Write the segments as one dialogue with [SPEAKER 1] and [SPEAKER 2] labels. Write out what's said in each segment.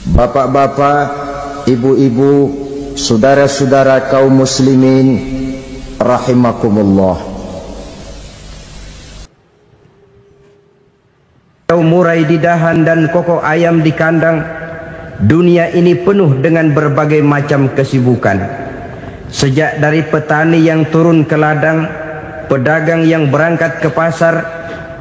[SPEAKER 1] Bapak-bapak, ibu-ibu, saudara-saudara kaum muslimin rahimakumullah.
[SPEAKER 2] Murai di dahan dan koko ayam di kandang, dunia ini penuh dengan berbagai macam kesibukan. Sejak dari petani yang turun ke ladang, pedagang yang berangkat ke pasar,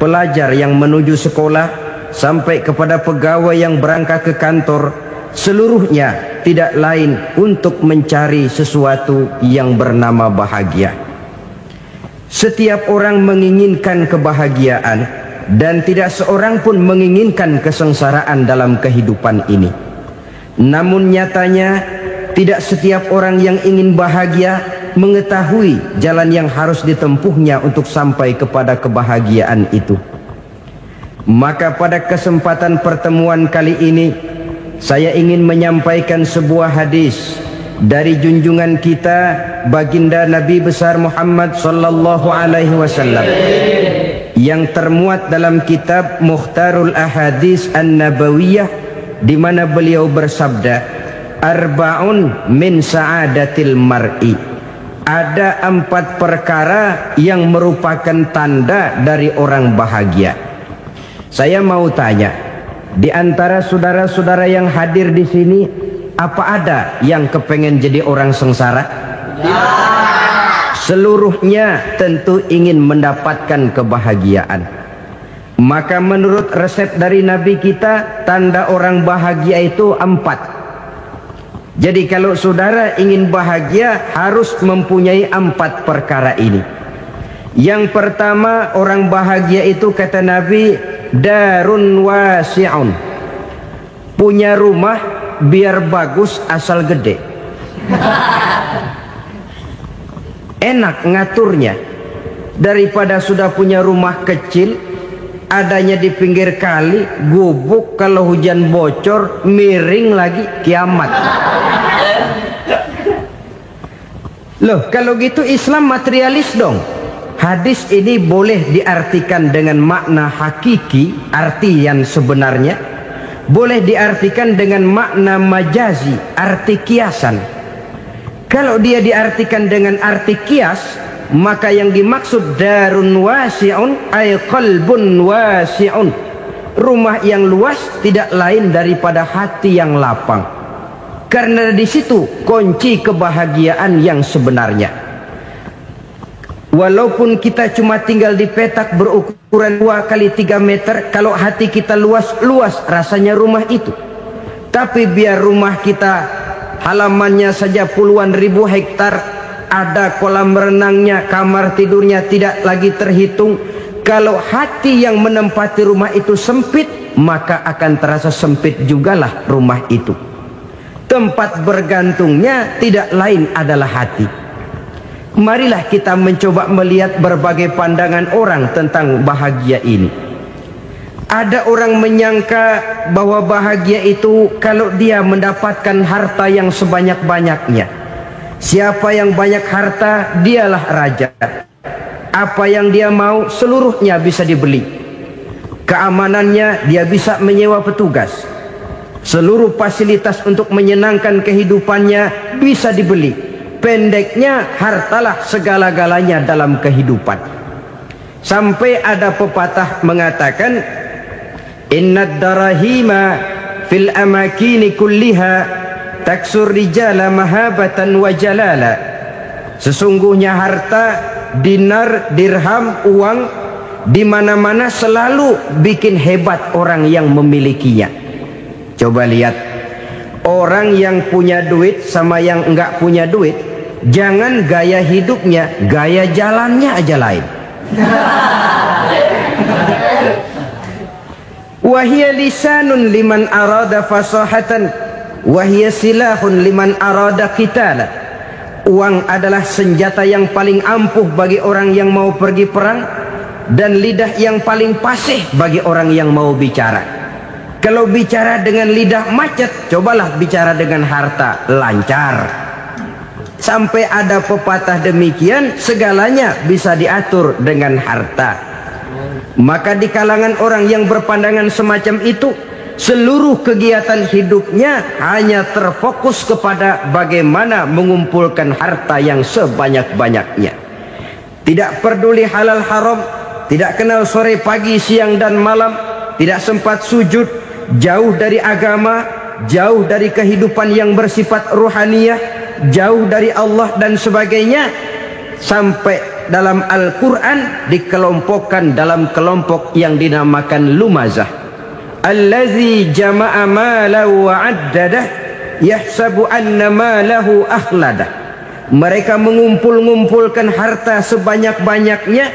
[SPEAKER 2] pelajar yang menuju sekolah, sampai kepada pegawai yang berangkat ke kantor, seluruhnya tidak lain untuk mencari sesuatu yang bernama bahagia. Setiap orang menginginkan kebahagiaan, dan tidak seorang pun menginginkan kesengsaraan dalam kehidupan ini. Namun nyatanya tidak setiap orang yang ingin bahagia mengetahui jalan yang harus ditempuhnya untuk sampai kepada kebahagiaan itu. Maka pada kesempatan pertemuan kali ini, saya ingin menyampaikan sebuah hadis dari junjungan kita baginda Nabi besar Muhammad sallallahu alaihi wasallam yang termuat dalam kitab Mukhtarul Ahadis An-Nabawiyah, di mana beliau bersabda, arba'un min sa'adatil mar'i. Ada 4 perkara yang merupakan tanda dari orang bahagia. Saya mau tanya, di antara saudara-saudara yang hadir di sini, apa ada yang kepengen jadi orang sengsara? Seluruhnya tentu ingin mendapatkan kebahagiaan. Maka menurut resep dari Nabi kita, tanda orang bahagia itu 4. Jadi kalau saudara ingin bahagia, harus mempunyai 4 perkara ini. Yang pertama, orang bahagia itu kata Nabi, darun wasi'un. Punya rumah biar bagus asal gede. Enak ngaturnya, daripada sudah punya rumah kecil adanya di pinggir kali, gubuk, kalau hujan bocor, miring lagi, kiamat. Loh, kalau gitu Islam materialis dong. Hadis ini boleh diartikan dengan makna hakiki, arti yang sebenarnya, boleh diartikan dengan makna majazi, arti kiasan. Kalau dia diartikan dengan arti kias, maka yang dimaksud darun wasi'un ay qalbun wasi'un. Rumah yang luas tidak lain daripada hati yang lapang. Karena di situ kunci kebahagiaan yang sebenarnya. Walaupun kita cuma tinggal di petak berukuran 2 kali 3 meter, kalau hati kita luas rasanya rumah itu. Tapi biar rumah kita halamannya saja puluhan ribu hektar, ada kolam renangnya, kamar tidurnya tidak lagi terhitung. Kalau hati yang menempati rumah itu sempit, maka akan terasa sempit jugalah rumah itu. Tempat bergantungnya tidak lain adalah hati. Marilah kita mencoba melihat berbagai pandangan orang tentang bahagia ini. Ada orang menyangka bahwa bahagia itu kalau dia mendapatkan harta yang sebanyak-banyaknya. Siapa yang banyak harta, dialah raja. Apa yang dia mau, seluruhnya bisa dibeli. Keamanannya, dia bisa menyewa petugas. Seluruh fasilitas untuk menyenangkan kehidupannya bisa dibeli. Pendeknya, hartalah segala-galanya dalam kehidupan. Sampai ada pepatah mengatakan, innad darahima fil amakini kulliha taksur rijala mahabatan wa jalala. Sesungguhnya harta, dinar, dirham, uang di mana-mana selalu bikin hebat orang yang memilikinya. Coba lihat, orang yang punya duit sama yang enggak punya duit, jangan gaya hidupnya, gaya jalannya aja lain. Wahia lisanun liman arada fasahatan, wahia silahun liman arada qitala. Uang adalah senjata yang paling ampuh bagi orang yang mau pergi perang, dan lidah yang paling fasih bagi orang yang mau bicara. Kalau bicara dengan lidah macet, cobalah bicara dengan harta, lancar. Sampai ada pepatah demikian, segalanya bisa diatur dengan harta. Maka di kalangan orang yang berpandangan semacam itu, seluruh kegiatan hidupnya hanya terfokus kepada bagaimana mengumpulkan harta yang sebanyak-banyaknya. Tidak peduli halal haram, tidak kenal sore pagi siang dan malam, tidak sempat sujud, jauh dari agama, jauh dari kehidupan yang bersifat ruhaniyah, jauh dari Allah dan sebagainya. Sampai dalam Al-Quran dikelompokkan dalam kelompok yang dinamakan lumazah. Allazi jama'a malahu wa 'addadah yahsabu anna malahu akhladah. Mereka mengumpul-ngumpulkan harta sebanyak-banyaknya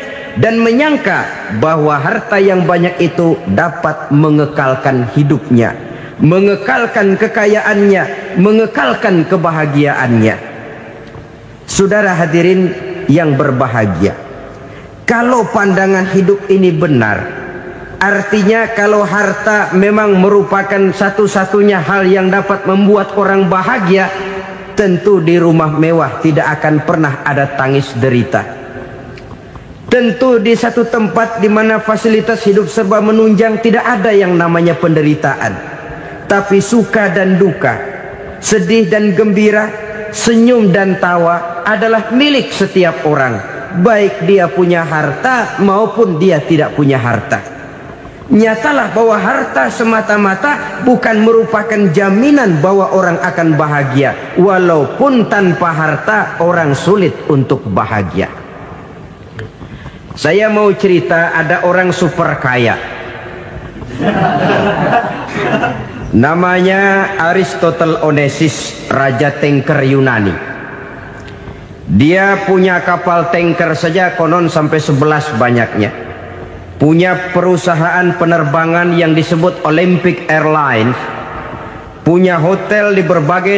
[SPEAKER 2] dan menyangka bahwa harta yang banyak itu dapat mengekalkan hidupnya, mengekalkan kekayaannya, mengekalkan kebahagiaannya. Saudara hadirin yang berbahagia, kalau pandangan hidup ini benar, artinya kalau harta memang merupakan satu-satunya hal yang dapat membuat orang bahagia, tentu di rumah mewah tidak akan pernah ada tangis derita. Tentu di satu tempat di mana fasilitas hidup serba menunjang tidak ada yang namanya penderitaan. Tapi suka dan duka, sedih dan gembira, senyum dan tawa adalah milik setiap orang, baik dia punya harta maupun dia tidak punya harta. Nyatalah bahwa harta semata-mata bukan merupakan jaminan bahwa orang akan bahagia. Walaupun tanpa harta orang sulit untuk bahagia. Saya mau cerita, ada orang super kaya, namanya Aristotle Onesimus, raja tanker Yunani. Dia punya kapal tanker saja konon sampai 11 banyaknya. Punya perusahaan penerbangan yang disebut Olympic Airlines. Punya hotel di berbagai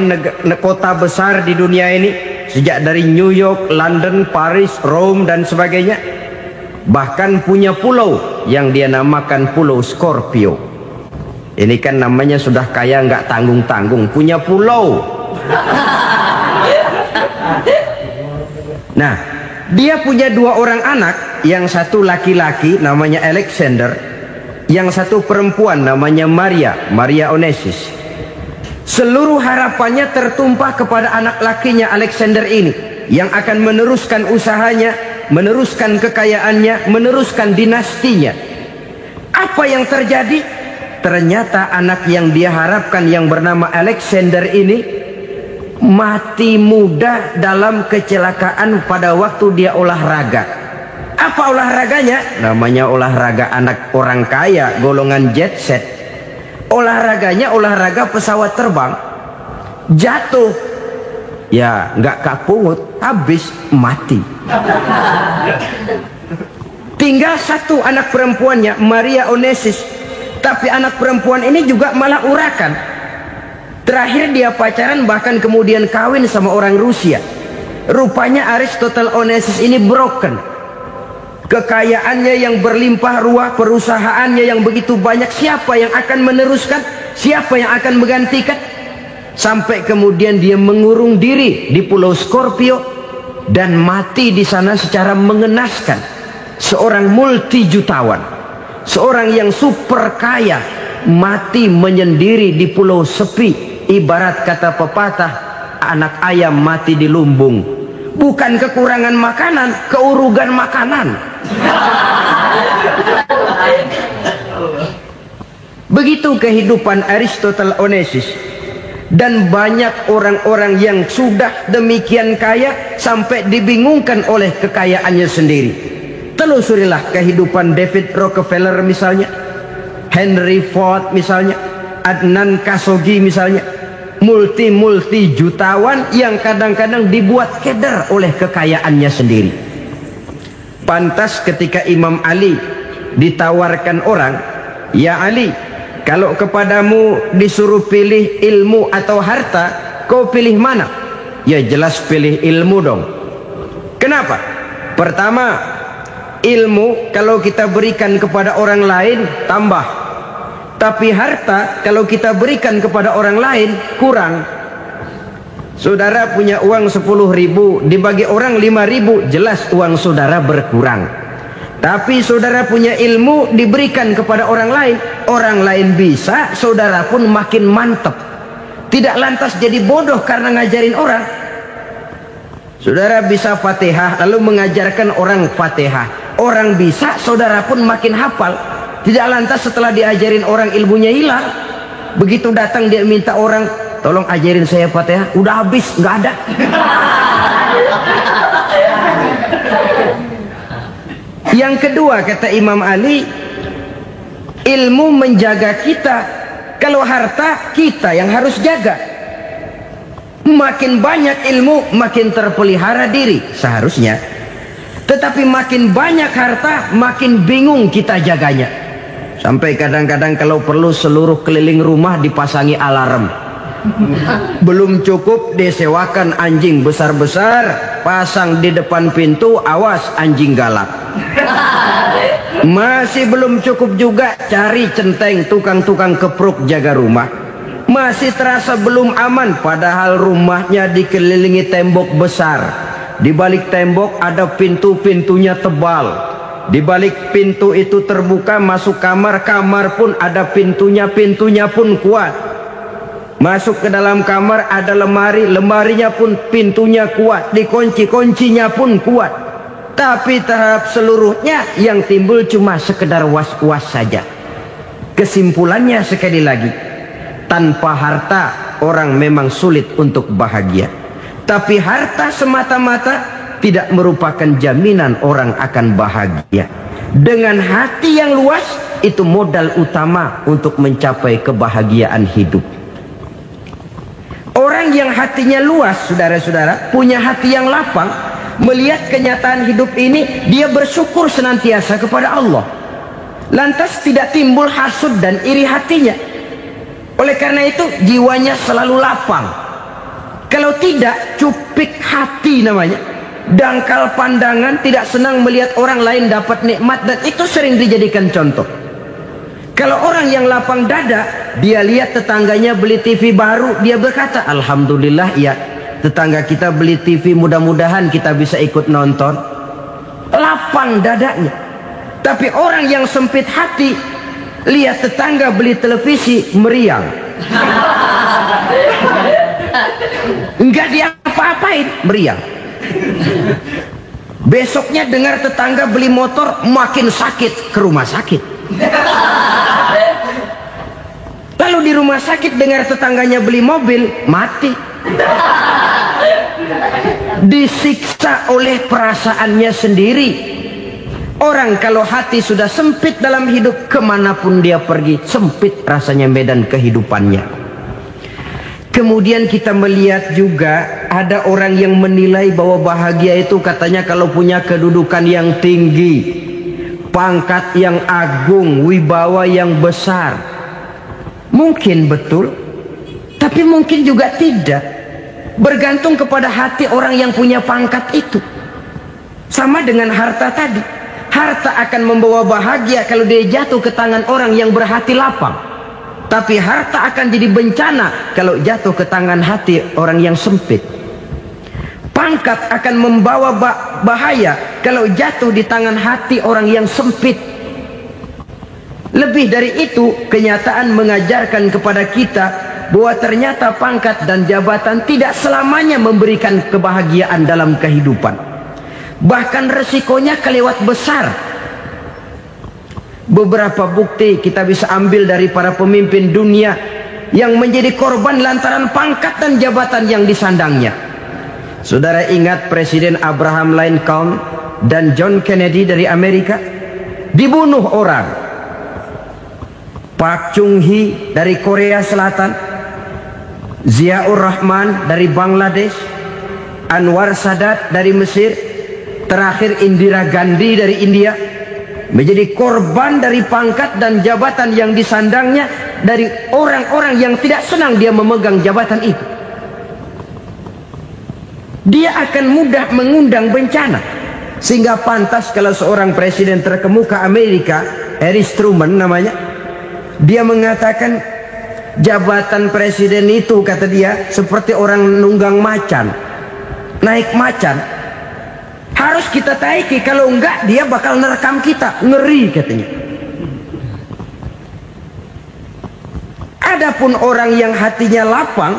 [SPEAKER 2] kota besar di dunia ini, sejak dari New York, London, Paris, Rome dan sebagainya. Bahkan punya pulau yang dia namakan Pulau Scorpio. Ini kan namanya sudah kaya nggak tanggung-tanggung, punya pulau. Nah, dia punya 2 orang anak, yang satu laki-laki namanya Alexander, yang satu perempuan namanya Maria Onesimus. Seluruh harapannya tertumpah kepada anak lakinya Alexander ini, yang akan meneruskan usahanya, meneruskan kekayaannya, meneruskan dinastinya. Apa yang terjadi? Ternyata anak yang dia harapkan yang bernama Alexander ini mati muda dalam kecelakaan pada waktu dia olahraga. Apa olahraganya? Namanya olahraga anak orang kaya, golongan jet set. Olahraganya olahraga pesawat terbang. Jatuh, ya nggak kapungut, habis mati. Tinggal satu anak perempuannya, Maria Onesimus. Tapi anak perempuan ini juga malah urakan. Terakhir dia pacaran, bahkan kemudian kawin sama orang Rusia. Rupanya Aristotle Onesimus ini broken. Kekayaannya yang berlimpah ruah, perusahaannya yang begitu banyak, siapa yang akan meneruskan? Siapa yang akan menggantikan? Sampai kemudian dia mengurung diri di Pulau Scorpio dan mati di sana secara mengenaskan. Seorang multi jutawan, seorang yang super kaya, mati menyendiri di pulau sepi. Ibarat kata pepatah, anak ayam mati di lumbung. Bukan kekurangan makanan, keurugan makanan. Begitu kehidupan Aristotle Onesimus. Dan banyak orang-orang yang sudah demikian kaya sampai dibingungkan oleh kekayaannya sendiri. Telusurilah kehidupan David Rockefeller misalnya, Henry Ford misalnya, Adnan Khashoggi misalnya. Multi jutawan yang kadang-kadang dibuat keder oleh kekayaannya sendiri. Pantas ketika Imam Ali ditawarkan orang, "Ya Ali, kalau kepadamu disuruh pilih ilmu atau harta, kau pilih mana?" Ya jelas pilih ilmu dong. Kenapa? Pertama, ilmu kalau kita berikan kepada orang lain tambah. Tapi harta kalau kita berikan kepada orang lain kurang. Saudara punya uang 10.000, dibagi orang 5.000, jelas uang saudara berkurang. Tapi saudara punya ilmu diberikan kepada orang lain bisa, saudara pun makin mantap. Tidak lantas jadi bodoh karena ngajarin orang. Saudara bisa Fatihah lalu mengajarkan orang Fatihah. Orang bisa, saudara pun makin hafal. Tidak lantas setelah diajarin orang ilmunya hilang. Begitu datang dia minta orang, tolong ajarin saya Fatihah, udah habis, nggak ada. Yang kedua kata Imam Ali, ilmu menjaga kita. Kalau harta kita yang harus jaga. Makin banyak ilmu makin terpelihara diri seharusnya. Tetapi makin banyak harta makin bingung kita jaganya. Sampai kadang-kadang kalau perlu seluruh keliling rumah dipasangi alarm. Belum cukup disewakan anjing besar-besar, pasang di depan pintu, awas anjing galak. Masih belum cukup juga, cari centeng tukang-tukang kepruk jaga rumah. Masih terasa belum aman, padahal rumahnya dikelilingi tembok besar. Di balik tembok ada pintu-pintunya tebal. Di balik pintu itu terbuka masuk kamar, kamar pun ada pintunya, pintunya pun kuat. Masuk ke dalam kamar ada lemari, lemarinya pun pintunya kuat, dikunci, kuncinya pun kuat. Tapi terhadap seluruhnya yang timbul cuma sekedar was-was saja. Kesimpulannya sekali lagi, tanpa harta orang memang sulit untuk bahagia. Tapi harta semata-mata tidak merupakan jaminan orang akan bahagia. Dengan hati yang luas, itu modal utama untuk mencapai kebahagiaan hidup. Orang yang hatinya luas, saudara-saudara, punya hati yang lapang, melihat kenyataan hidup ini, dia bersyukur senantiasa kepada Allah. Lantas tidak timbul hasud dan iri hatinya. Oleh karena itu jiwanya selalu lapang. Kalau tidak, cupik hati namanya, dangkal pandangan, tidak senang melihat orang lain dapat nikmat, dan itu sering dijadikan contoh. Kalau orang yang lapang dada, dia lihat tetangganya beli TV baru, dia berkata, alhamdulillah ya, tetangga kita beli TV, mudah-mudahan kita bisa ikut nonton. Lapang dadanya. Tapi orang yang sempit hati, lihat tetangga beli televisi, meriang. Enggak diapa-apain, meriang. Besoknya dengar tetangga beli motor, makin sakit, ke rumah sakit. Lalu di rumah sakit dengar tetangganya beli mobil, mati. Disiksa oleh perasaannya sendiri. Orang kalau hati sudah sempit dalam hidup, kemanapun dia pergi, sempit rasanya medan kehidupannya. Kemudian kita melihat juga ada orang yang menilai bahwa bahagia itu katanya kalau punya kedudukan yang tinggi, pangkat yang agung, wibawa yang besar. Mungkin betul, tapi mungkin juga tidak. Bergantung kepada hati orang yang punya pangkat itu. Sama dengan harta tadi. Harta akan membawa bahagia kalau dia jatuh ke tangan orang yang berhati lapang. Tapi harta akan jadi bencana kalau jatuh ke tangan hati orang yang sempit. Pangkat akan membawa bahaya kalau jatuh di tangan hati orang yang sempit. Lebih dari itu, kenyataan mengajarkan kepada kita bahwa ternyata pangkat dan jabatan tidak selamanya memberikan kebahagiaan dalam kehidupan. Bahkan resikonya kelewat besar. Beberapa bukti kita bisa ambil dari para pemimpin dunia yang menjadi korban lantaran pangkat dan jabatan yang disandangnya. Saudara ingat Presiden Abraham Lincoln dan John Kennedy dari Amerika? Dibunuh orang. Park Chung-hee dari Korea Selatan, Ziaur Rahman dari Bangladesh, Anwar Sadat dari Mesir, terakhir Indira Gandhi dari India, menjadi korban dari pangkat dan jabatan yang disandangnya dari orang-orang yang tidak senang dia memegang jabatan itu. Dia akan mudah mengundang bencana. Sehingga pantas kalau seorang presiden terkemuka Amerika, Harry Truman namanya, dia mengatakan jabatan presiden itu, kata dia, seperti orang nunggang macan, naik macan. harus kita taiki, kalau enggak dia bakal nerekam kita. Ngeri katanya. Adapun orang yang hatinya lapang,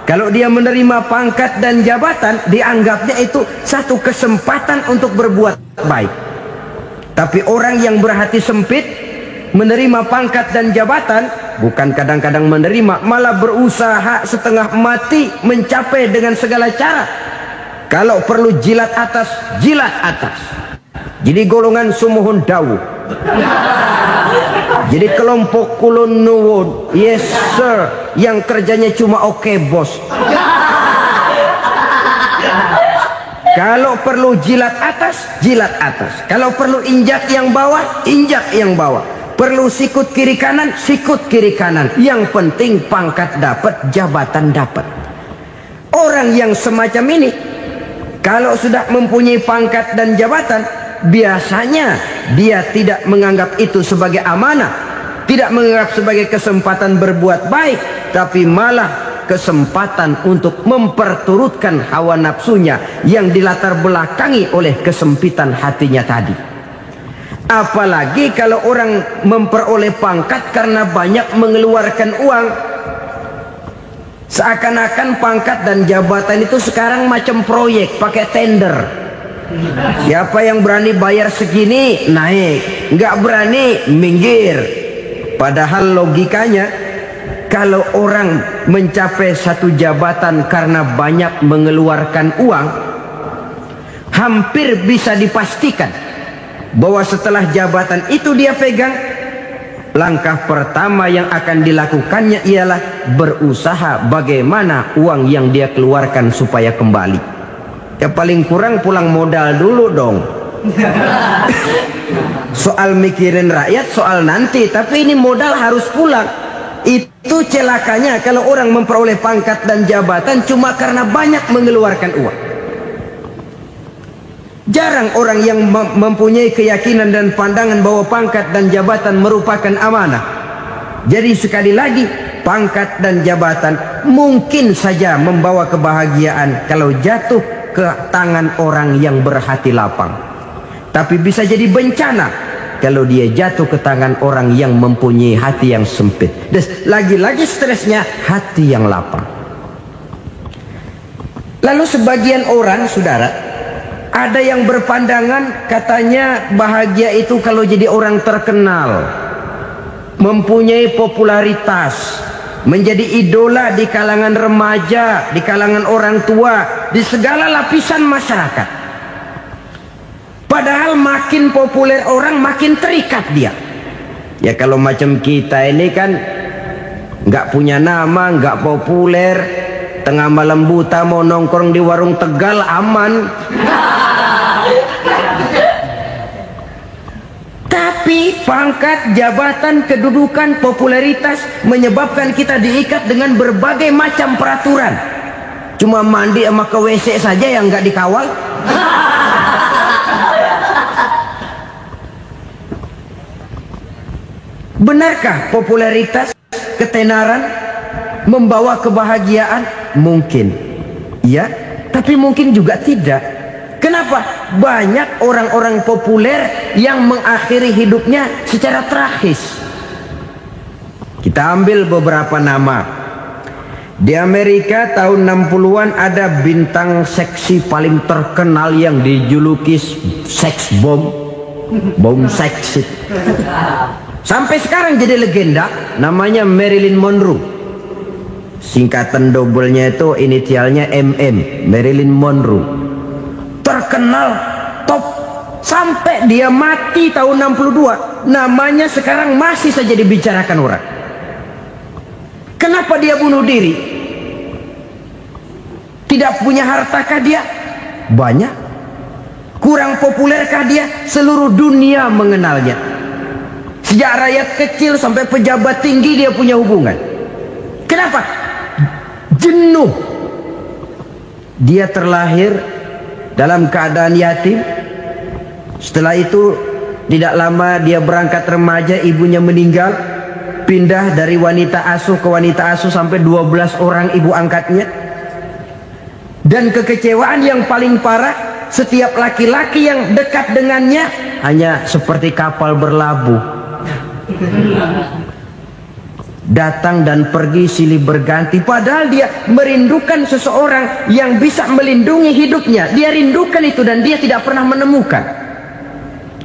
[SPEAKER 2] kalau dia menerima pangkat dan jabatan, dianggapnya itu satu kesempatan untuk berbuat baik. Tapi orang yang berhati sempit, menerima pangkat dan jabatan, bukan kadang-kadang menerima, malah berusaha setengah mati mencapai dengan segala cara. Kalau perlu jilat atas, jilat atas. Jadi golongan sumuhun dawu. Jadi kelompok kulon nuwun, yes sir, yang kerjanya cuma oke bos. Kalau perlu jilat atas, jilat atas. Kalau perlu injak yang bawah, injak yang bawah. Perlu sikut kiri kanan, sikut kiri kanan. Yang penting pangkat dapat, jabatan dapat. Orang yang semacam ini, kalau sudah mempunyai pangkat dan jabatan, biasanya dia tidak menganggap itu sebagai amanah, tidak menganggap sebagai kesempatan berbuat baik, tapi malah kesempatan untuk memperturutkan hawa nafsunya yang dilatar belakangi oleh kesempitan hatinya tadi. Apalagi kalau orang memperoleh pangkat karena banyak mengeluarkan uang. Seakan-akan pangkat dan jabatan itu sekarang macam proyek, pakai tender. Siapa yang berani bayar segini, naik. Nggak berani, minggir. Padahal logikanya, kalau orang mencapai satu jabatan karena banyak mengeluarkan uang, hampir bisa dipastikan bahwa setelah jabatan itu dia pegang, langkah pertama yang akan dilakukannya ialah berusaha bagaimana uang yang dia keluarkan supaya kembali. Ya paling kurang pulang modal dulu dong. Soal mikirin rakyat soal nanti, tapi ini modal harus pulang. Itu celakanya kalau orang memperoleh pangkat dan jabatan cuma karena banyak mengeluarkan uang. Jarang orang yang mempunyai keyakinan dan pandangan bahwa pangkat dan jabatan merupakan amanah. Jadi sekali lagi, pangkat dan jabatan mungkin saja membawa kebahagiaan kalau jatuh ke tangan orang yang berhati lapang. Tapi bisa jadi bencana kalau dia jatuh ke tangan orang yang mempunyai hati yang sempit. Dan lagi-lagi stresnya hati yang lapang. Lalu sebagian orang, saudara, ada yang berpandangan katanya bahagia itu kalau jadi orang terkenal, mempunyai popularitas, menjadi idola di kalangan remaja, di kalangan orang tua, di segala lapisan masyarakat. Padahal makin populer orang makin terikat dia. Ya kalau macam kita ini kan nggak punya nama, nggak populer, tengah malam buta mau nongkrong di warung Tegal aman. Tapi pangkat, jabatan, kedudukan, popularitas menyebabkan kita diikat dengan berbagai macam peraturan. Cuma mandi sama ke WC saja yang nggak dikawal. Benarkah popularitas, ketenaran membawa kebahagiaan? Mungkin ya, tapi mungkin juga tidak. Kenapa? Banyak orang-orang populer yang mengakhiri hidupnya secara tragis. Kita ambil beberapa nama. Di Amerika tahun 60-an ada bintang seksi paling terkenal yang dijuluki sex bomb, bom seks. Sampai sekarang jadi legenda, namanya Marilyn Monroe. Singkatan doublenya itu inisialnya MM, Marilyn Monroe. Terkenal, top, sampai dia mati tahun 62, namanya sekarang masih saja dibicarakan orang. Kenapa dia bunuh diri? Tidak punya hartakah dia? Banyak. Kurang populerkah dia? Seluruh dunia mengenalnya. Sejak rakyat kecil sampai pejabat tinggi dia punya hubungan. Kenapa? Jenuh. Dia terlahir dalam keadaan yatim. Setelah itu tidak lama dia berangkat remaja, ibunya meninggal, pindah dari wanita asuh ke wanita asuh sampai 12 orang ibu angkatnya. Dan kekecewaan yang paling parah, setiap laki-laki yang dekat dengannya hanya seperti kapal berlabuh, datang dan pergi silih berganti. Padahal dia merindukan seseorang yang bisa melindungi hidupnya. Dia rindukan itu dan dia tidak pernah menemukan.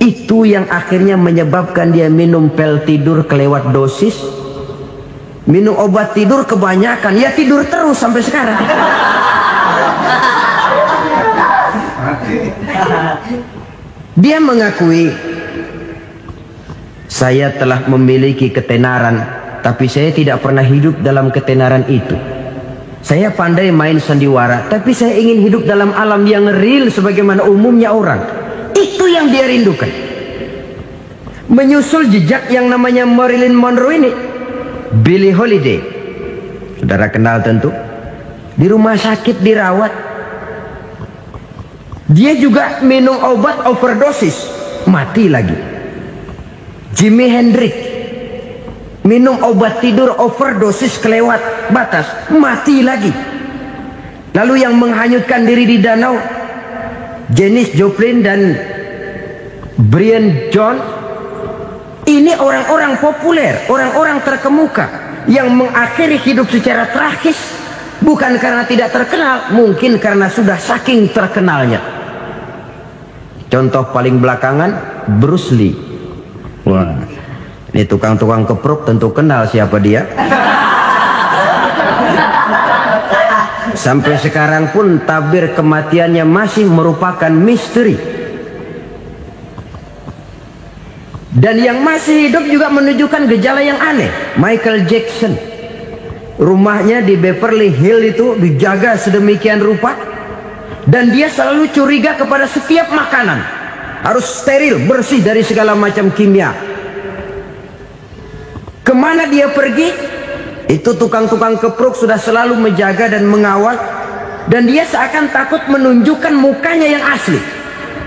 [SPEAKER 2] Itu yang akhirnya menyebabkan dia minum pil tidur kelewat dosis, minum obat tidur kebanyakan, ya tidur terus sampai sekarang. Dia mengakui, saya telah memiliki ketenaran, tapi saya tidak pernah hidup dalam ketenaran itu. Saya pandai main sandiwara, tapi saya ingin hidup dalam alam yang real sebagaimana umumnya orang. Itu yang dia rindukan. Menyusul jejak yang namanya Marilyn Monroe ini, Billie Holiday, saudara kenal tentu, di rumah sakit dirawat. Dia juga minum obat overdosis, mati lagi. Jimi Hendrix minum obat tidur overdosis kelewat batas, mati lagi. Lalu yang menghanyutkan diri di danau, Janis Joplin dan Brian Jones. Ini orang-orang populer, orang-orang terkemuka yang mengakhiri hidup secara tragis, bukan karena tidak terkenal, mungkin karena sudah saking terkenalnya. Contoh paling belakangan, Bruce Lee. Wah, ini tukang-tukang keprok tentu kenal siapa dia. Sampai sekarang pun tabir kematiannya masih merupakan misteri. Dan yang masih hidup juga menunjukkan gejala yang aneh. Michael Jackson, rumahnya di Beverly Hills itu dijaga sedemikian rupa, dan dia selalu curiga kepada setiap makanan harus steril, bersih dari segala macam kimia. Kemana dia pergi, itu tukang-tukang keprok sudah selalu menjaga dan mengawal, dan dia seakan takut menunjukkan mukanya yang asli.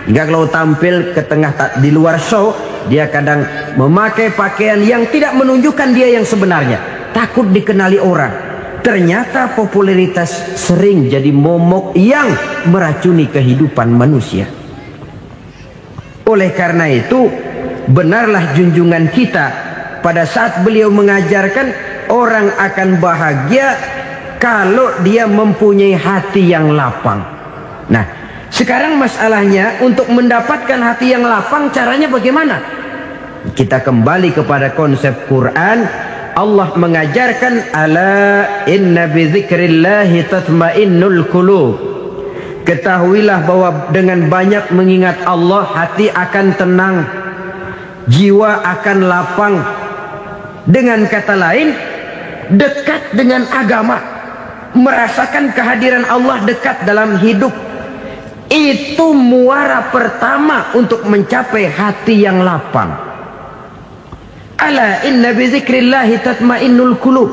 [SPEAKER 2] Hingga kalau tampil ke tengah di luar show, dia kadang memakai pakaian yang tidak menunjukkan dia yang sebenarnya, takut dikenali orang. Ternyata popularitas sering jadi momok yang meracuni kehidupan manusia. Oleh karena itu, benarlah junjungan kita pada saat beliau mengajarkan orang akan bahagia kalau dia mempunyai hati yang lapang. Nah, sekarang masalahnya untuk mendapatkan hati yang lapang, caranya bagaimana? Kita kembali kepada konsep Quran. Allah mengajarkan, ala inna bi dzikrillahi tatmainnul qulub. Ketahuilah bahwa dengan banyak mengingat Allah, hati akan tenang, jiwa akan lapang. Dengan kata lain, dekat dengan agama, merasakan kehadiran Allah dekat dalam hidup. Itu muara pertama untuk mencapai hati yang lapang. Ala inna bi dzikrillahi tatmainnul qulub.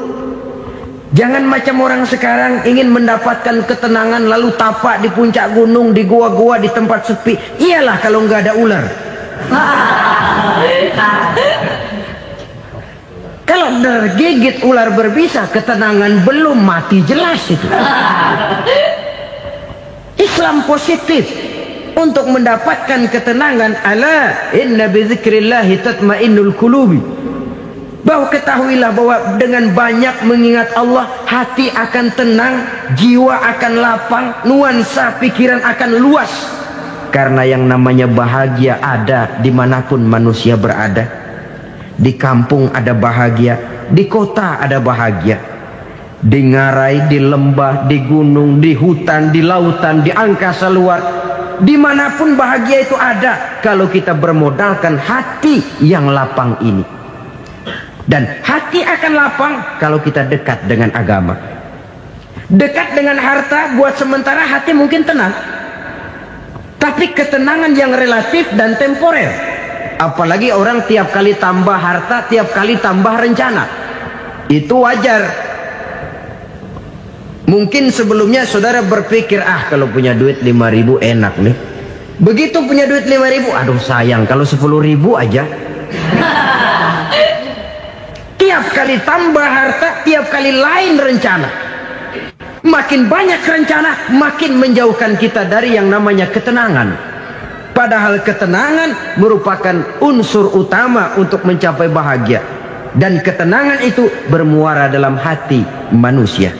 [SPEAKER 2] Jangan macam orang sekarang ingin mendapatkan ketenangan lalu tapak di puncak gunung, di gua-gua, di tempat sepi. Iyalah kalau nggak ada ular. Kalau tergigit ular berbisa, ketenangan belum, mati jelas itu. Islam positif untuk mendapatkan ketenangan. Ala inna bi dzikrillahi tatmainnul qulubi. Bahwa ketahuilah bahwa dengan banyak mengingat Allah, hati akan tenang, jiwa akan lapang, nuansa pikiran akan luas. Karena yang namanya bahagia ada dimanapun manusia berada. Di kampung ada bahagia, di kota ada bahagia, di ngarai, di lembah, di gunung, di hutan, di lautan, di angkasa luar, dimanapun bahagia itu ada kalau kita bermodalkan hati yang lapang ini. Dan hati akan lapang kalau kita dekat dengan agama. Dekat dengan harta buat sementara hati mungkin tenang, tapi ketenangan yang relatif dan temporer. Apalagi orang tiap kali tambah harta, tiap kali tambah rencana. Itu wajar. Mungkin sebelumnya saudara berpikir, kalau punya duit 5.000 enak nih. Begitu punya duit 5.000, aduh sayang kalau 10.000 aja. Tiap kali tambah harta, tiap kali lain rencana. Makin banyak rencana, makin menjauhkan kita dari yang namanya ketenangan. Padahal ketenangan merupakan unsur utama untuk mencapai bahagia. Dan ketenangan itu bermuara dalam hati manusia.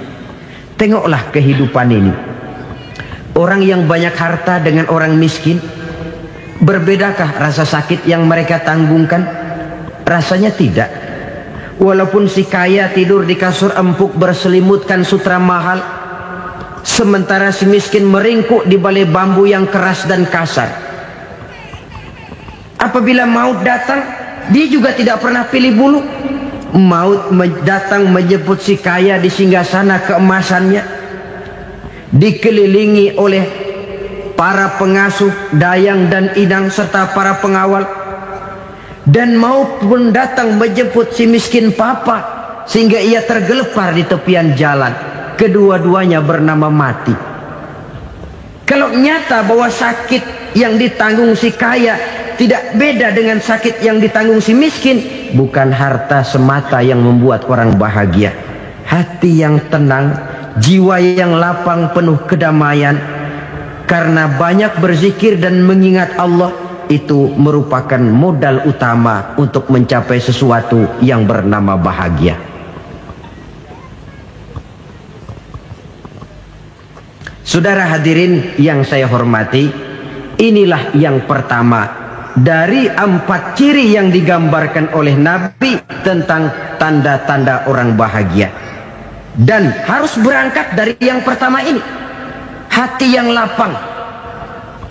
[SPEAKER 2] Tengoklah kehidupan ini. Orang yang banyak harta dengan orang miskin, berbedakah rasa sakit yang mereka tanggungkan? Rasanya tidak. Walaupun si kaya tidur di kasur empuk berselimutkan sutra mahal, sementara si miskin meringkuk di balai bambu yang keras dan kasar. Apabila maut datang, dia juga tidak pernah pilih bulu. Maut datang menjemput si kaya di singgasana keemasannya, dikelilingi oleh para pengasuh, dayang dan inang serta para pengawal. Dan maut pun datang menjemput si miskin papa, sehingga ia tergelepar di tepian jalan. Kedua-duanya bernama mati. Kalau nyata bahwa sakit yang ditanggung si kaya tidak beda dengan sakit yang ditanggung si miskin, bukan harta semata yang membuat orang bahagia. Hati yang tenang, jiwa yang lapang penuh kedamaian, karena banyak berzikir dan mengingat Allah, itu merupakan modal utama untuk mencapai sesuatu yang bernama bahagia. Saudara hadirin yang saya hormati, inilah yang pertama dari 4 ciri yang digambarkan oleh Nabi tentang tanda-tanda orang bahagia. Dan harus berangkat dari yang pertama ini, hati yang lapang.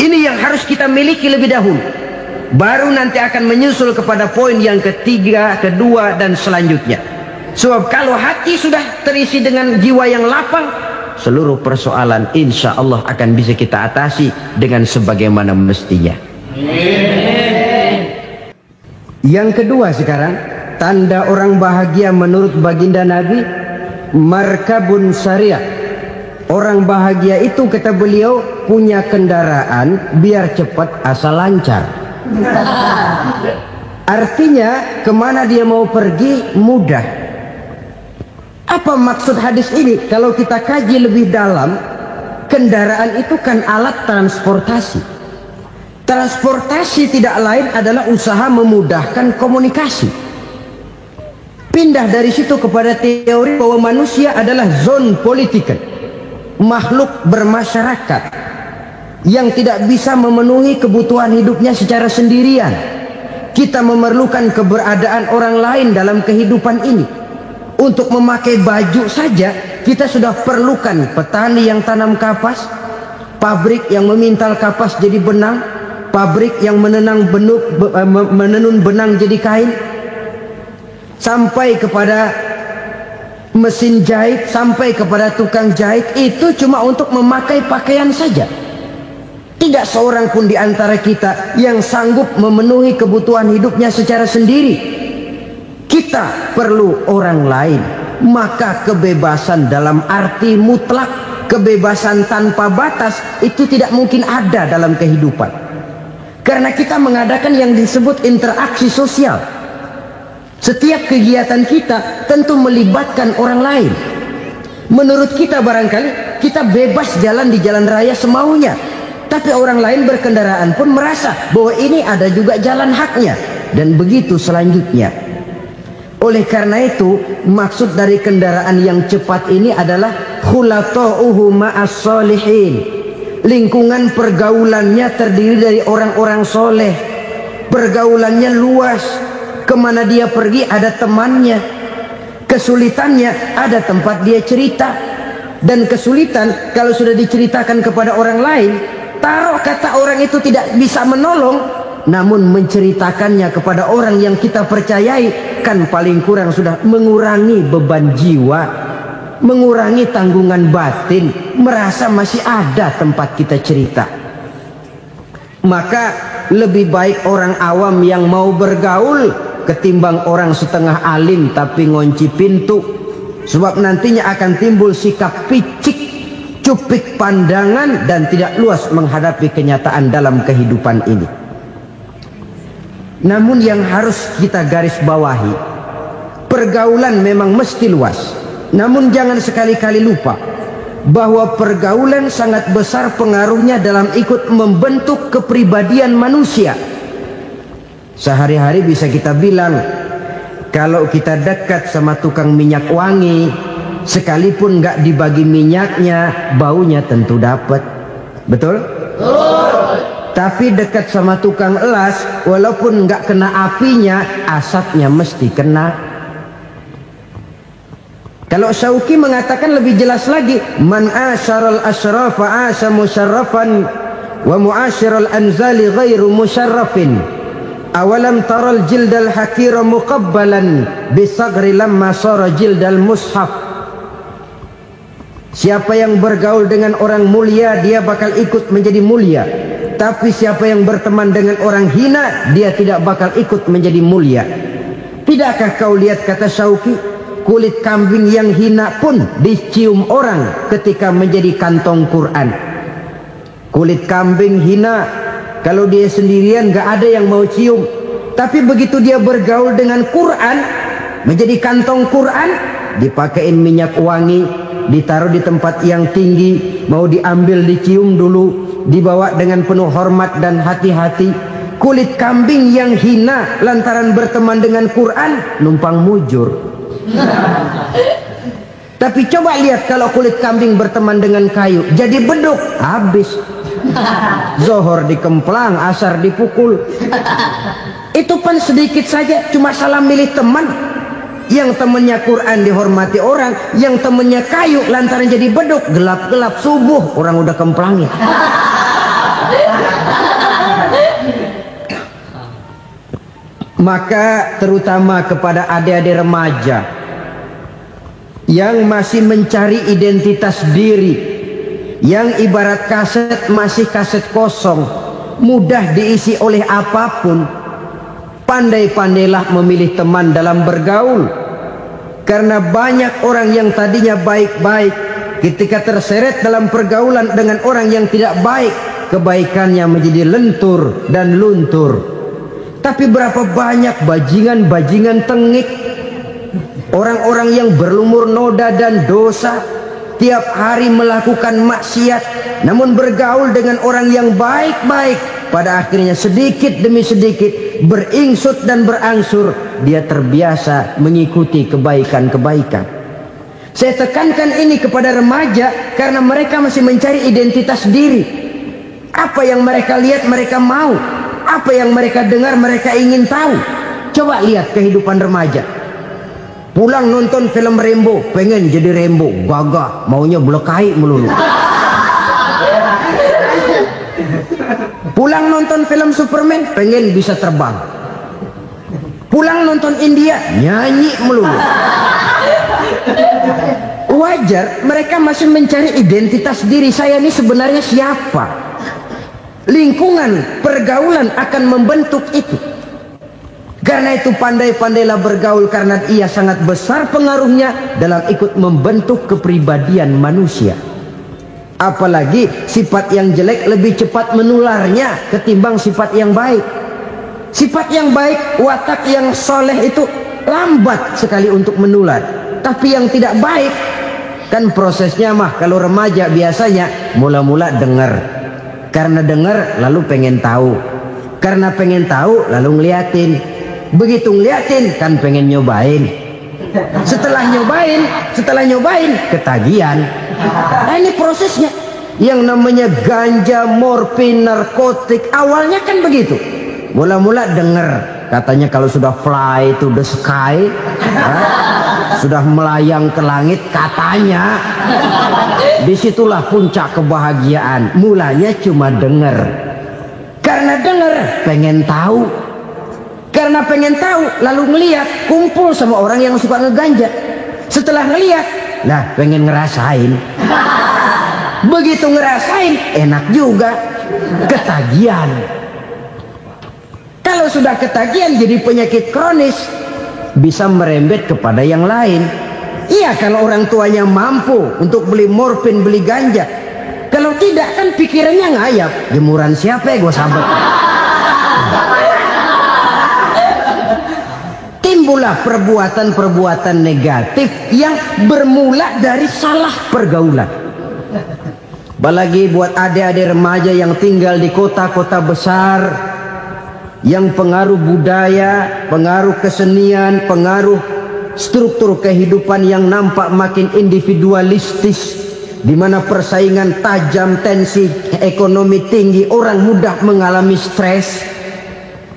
[SPEAKER 2] Ini yang harus kita miliki lebih dahulu, baru nanti akan menyusul kepada poin yang ketiga, kedua dan selanjutnya. Sebab kalau hati sudah terisi dengan jiwa yang lapang, seluruh persoalan insya Allah akan bisa kita atasi dengan sebagaimana mestinya. Yang kedua sekarang, tanda orang bahagia menurut baginda Nabi, markabun syariah. Orang bahagia itu, kata beliau, punya kendaraan biar cepat asal lancar. Artinya kemana dia mau pergi mudah. Apa maksud hadis ini? Kalau kita kaji lebih dalam, kendaraan itu kan alat transportasi. Transportasi tidak lain adalah usaha memudahkan komunikasi. Pindah dari situ kepada teori bahwa manusia adalah zon political, makhluk bermasyarakat yang tidak bisa memenuhi kebutuhan hidupnya secara sendirian. Kita memerlukan keberadaan orang lain dalam kehidupan ini. Untuk memakai baju saja kita sudah perlukan petani yang tanam kapas, pabrik yang memintal kapas jadi benang, pabrik yang menenun benang jadi kain, sampai kepada mesin jahit, sampai kepada tukang jahit. Itu cuma untuk memakai pakaian saja. Tidak seorang pun di antara kita yang sanggup memenuhi kebutuhan hidupnya secara sendiri. Kita perlu orang lain. Maka kebebasan dalam arti mutlak, kebebasan tanpa batas, itu tidak mungkin ada dalam kehidupan. Karena kita mengadakan yang disebut interaksi sosial. Setiap kegiatan kita tentu melibatkan orang lain. Menurut kita barangkali kita bebas jalan di jalan raya semaunya, tapi orang lain berkendaraan pun merasa bahwa ini ada juga jalan haknya, dan begitu selanjutnya. Oleh karena itu, maksud dari kendaraan yang cepat ini adalah khulatuhu ma'as solihin. Lingkungan pergaulannya terdiri dari orang-orang soleh. Pergaulannya luas. Kemana dia pergi ada temannya. Kesulitannya ada tempat dia cerita. Dan kesulitan kalau sudah diceritakan kepada orang lain, taruh kata orang itu tidak bisa menolong, namun menceritakannya kepada orang yang kita percayai, kan paling kurang sudah mengurangi beban jiwa, mengurangi tanggungan batin, merasa masih ada tempat kita cerita. Maka lebih baik orang awam yang mau bergaul ketimbang orang setengah alim tapi ngunci pintu. Sebab nantinya akan timbul sikap picik, cupik pandangan, dan tidak luas menghadapi kenyataan dalam kehidupan ini. Namun yang harus kita garis bawahi, pergaulan memang mesti luas. Namun jangan sekali-kali lupa bahwa pergaulan sangat besar pengaruhnya dalam ikut membentuk kepribadian manusia. Sehari-hari bisa kita bilang, kalau kita dekat sama tukang minyak wangi, sekalipun nggak dibagi minyaknya, baunya tentu dapat. Betul? Tapi dekat sama tukang elas, walaupun nggak kena apinya, asapnya mesti kena. Kalau Syauqi mengatakan lebih jelas lagi, man asyaral asyrafa asya musyarrafan wa muasyiral anzali ghairu musyarrafin. Awalam taral jildal hakira muqabbalan bisagri lamma sara jildal mushaf. Siapa yang bergaul dengan orang mulia, dia bakal ikut menjadi mulia. Tapi siapa yang berteman dengan orang hina, dia tidak bakal ikut menjadi mulia. Tidakkah kau lihat, kata Syauqi, kulit kambing yang hina pun dicium orang ketika menjadi kantong Quran. Kulit kambing hina, kalau dia sendirian gak ada yang mau cium. Tapi begitu dia bergaul dengan Quran, menjadi kantong Quran, dipakein minyak wangi, ditaruh di tempat yang tinggi, mau diambil dicium dulu, dibawa dengan penuh hormat dan hati-hati. Kulit kambing yang hina lantaran berteman dengan Quran, numpang mujur. Tapi coba lihat kalau kulit kambing berteman dengan kayu, jadi beduk, habis. Zohor dikemplang, asar dipukul. Itu pun sedikit saja, cuma salah milih teman. Yang temannya Quran dihormati orang, yang temannya kayu lantaran jadi beduk, gelap-gelap subuh orang udah kemplangnya. Maka terutama kepada adik-adik remaja yang masih mencari identitas diri, yang ibarat kaset masih kaset kosong, mudah diisi oleh apapun, pandai-pandailah memilih teman dalam bergaul. Karena banyak orang yang tadinya baik-baik, ketika terseret dalam pergaulan dengan orang yang tidak baik, kebaikannya menjadi lentur dan luntur. Tapi berapa banyak bajingan-bajingan tengik, orang-orang yang berlumur noda dan dosa, tiap hari melakukan maksiat, namun bergaul dengan orang yang baik-baik, pada akhirnya sedikit demi sedikit beringsut dan berangsur dia terbiasa mengikuti kebaikan-kebaikan. Saya tekankan ini kepada remaja karena mereka masih mencari identitas diri. Apa yang mereka lihat mereka mau, apa yang mereka dengar mereka ingin tahu. Coba lihat kehidupan remaja. Pulang nonton film Rambo, pengen jadi Rambo, gagah, maunya belekai melulu. Pulang nonton film Superman, pengen bisa terbang. Pulang nonton India, nyanyi melulu. Wajar, mereka masih mencari identitas diri. Saya ini sebenarnya siapa? Lingkungan, pergaulan akan membentuk itu. Karena itu pandai-pandailah bergaul, karena ia sangat besar pengaruhnya dalam ikut membentuk kepribadian manusia. Apalagi sifat yang jelek lebih cepat menularnya ketimbang sifat yang baik. Sifat yang baik, watak yang soleh itu lambat sekali untuk menular. Tapi yang tidak baik, kan prosesnya mah kalau remaja biasanya mula-mula dengar. Karena dengar lalu pengen tahu. Karena pengen tahu lalu ngeliatin. Begitu ngeliatin kan pengen nyobain. Setelah nyobain ketagihan. Nah, ini prosesnya. Yang namanya ganja, morfin, narkotik, awalnya kan begitu. Mula-mula dengar, katanya kalau sudah fly to the sky, sudah melayang ke langit, katanya disitulah puncak kebahagiaan. Mulanya cuma dengar. Karena dengar pengen tahu. Karena pengen tahu lalu ngeliat, kumpul sama orang yang suka ngeganja. Setelah ngeliat, lah pengen ngerasain. Begitu ngerasain enak juga, ketagihan. Kalau sudah ketagihan jadi penyakit kronis, bisa merembet kepada yang lain. Iya, kalau orang tuanya mampu untuk beli morfin, beli ganja. Kalau tidak kan pikirannya ngayap, jemuran siapa ya gue sabet. Timbullah perbuatan-perbuatan negatif yang bermula dari salah pergaulan. Apalagi buat adik-adik remaja yang tinggal di kota-kota besar, yang pengaruh budaya, pengaruh kesenian, pengaruh struktur kehidupan yang nampak makin individualistis, di mana persaingan tajam, tensi ekonomi tinggi, orang mudah mengalami stres.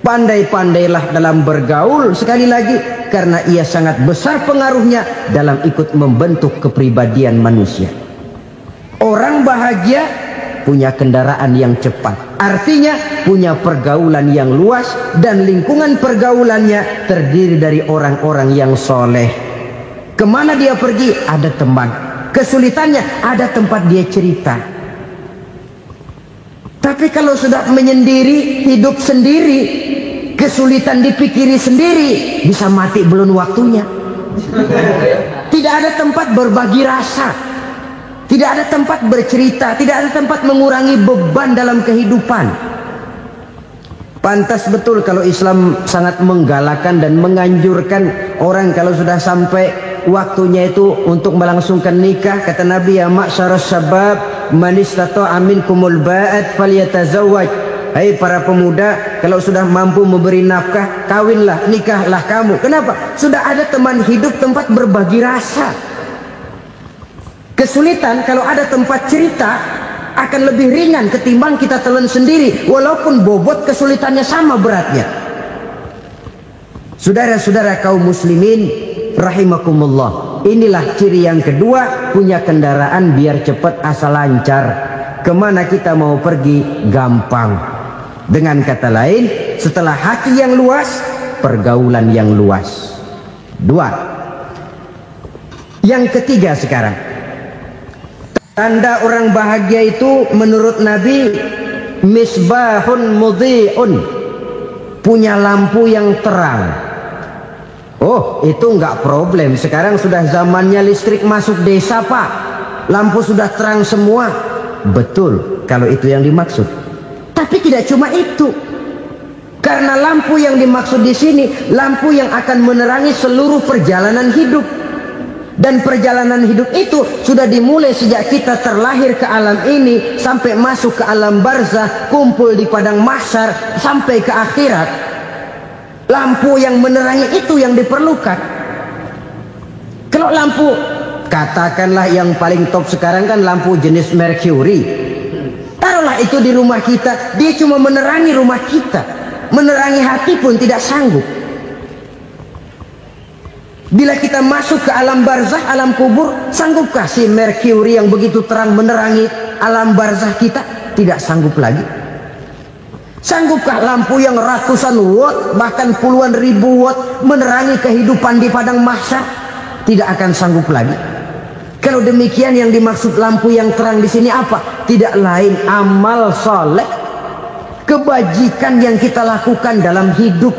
[SPEAKER 2] Pandai-pandailah dalam bergaul, sekali lagi, karena ia sangat besar pengaruhnya dalam ikut membentuk kepribadian manusia. Orang bahagia punya kendaraan yang cepat, artinya punya pergaulan yang luas, dan lingkungan pergaulannya terdiri dari orang-orang yang soleh. Kemana dia pergi ada teman, kesulitannya ada tempat dia cerita. Tapi kalau sudah menyendiri, hidup sendiri, kesulitan dipikiri sendiri, bisa mati belum waktunya. Tidak ada tempat berbagi rasa, tidak ada tempat bercerita, tidak ada tempat mengurangi beban dalam kehidupan. Pantas betul kalau Islam sangat menggalakkan dan menganjurkan orang kalau sudah sampai waktunya itu untuk melangsungkan nikah. Kata Nabi, ya ma'syaras syabab man istata'a minkumul ba'at falyatazawwaj. Hai para pemuda, kalau sudah mampu memberi nafkah, kawinlah, nikahlah kamu. Kenapa? Sudah ada teman hidup, tempat berbagi rasa. Kesulitan kalau ada tempat cerita akan lebih ringan ketimbang kita telan sendiri, walaupun bobot kesulitannya sama beratnya. Saudara-saudara kaum muslimin rahimakumullah, inilah ciri yang kedua, punya kendaraan biar cepat asal lancar. Kemana kita mau pergi gampang. Dengan kata lain, setelah hati yang luas, pergaulan yang luas. Dua. Yang ketiga sekarang, tanda orang bahagia itu menurut Nabi, misbahun mudhi'un, punya lampu yang terang. Oh, itu enggak problem. Sekarang sudah zamannya listrik masuk desa, Pak. Lampu sudah terang semua. Betul, kalau itu yang dimaksud. Tapi tidak cuma itu. Karena lampu yang dimaksud di sini, lampu yang akan menerangi seluruh perjalanan hidup. Dan perjalanan hidup itu sudah dimulai sejak kita terlahir ke alam ini, sampai masuk ke alam barzah, kumpul di padang mahsyar, sampai ke akhirat. Lampu yang menerangi itu yang diperlukan. Kalau lampu, katakanlah yang paling top sekarang kan lampu jenis Mercury. Taruhlah itu di rumah kita, dia cuma menerangi rumah kita, menerangi hati pun tidak sanggup. Bila kita masuk ke alam barzah, alam kubur, sanggupkah si Mercury yang begitu terang menerangi alam barzah kita? Tidak sanggup lagi. Sanggupkah lampu yang ratusan watt, bahkan puluhan ribu watt menerangi kehidupan di padang mahsyar? Tidak akan sanggup lagi. Kalau demikian, yang dimaksud lampu yang terang di sini apa? Tidak lain amal soleh, kebajikan yang kita lakukan dalam hidup.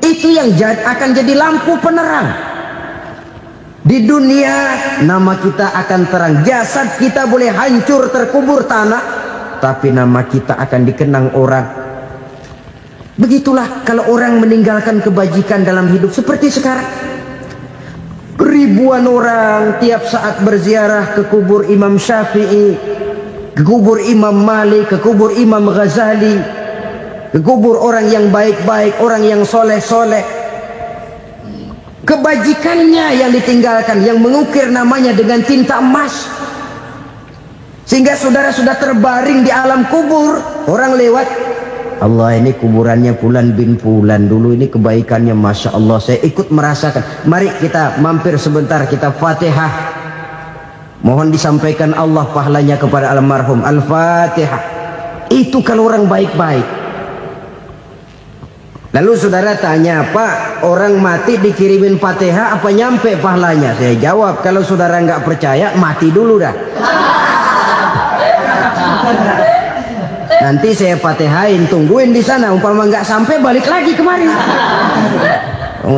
[SPEAKER 2] Itu yang akan jadi lampu penerang. Di dunia nama kita akan terang, jasad kita boleh hancur terkubur tanah, tapi nama kita akan dikenang orang. Begitulah kalau orang meninggalkan kebajikan dalam hidup seperti sekarang. Ribuan orang tiap saat berziarah ke kubur Imam Syafi'i, ke kubur Imam Malik, ke kubur Imam Ghazali, ke kubur orang yang baik-baik, orang yang soleh-soleh. Kebajikannya yang ditinggalkan, yang mengukir namanya dengan tinta emas, sehingga saudara sudah terbaring di alam kubur. Orang lewat, Allah, ini kuburannya Fulan bin Fulan, dulu ini kebaikannya Masya Allah, saya ikut merasakan. Mari kita mampir sebentar, kita Fatihah, mohon disampaikan Allah pahalanya kepada almarhum. Al-Fatihah. Itu kalau orang baik-baik. Lalu saudara tanya, Pak, orang mati dikirimin Fatihah apa nyampe pahalanya? Saya jawab, kalau saudara nggak percaya, mati dulu dah. Nanti saya Fatihain, tungguin di sana. Umpama nggak sampai, balik lagi kemari.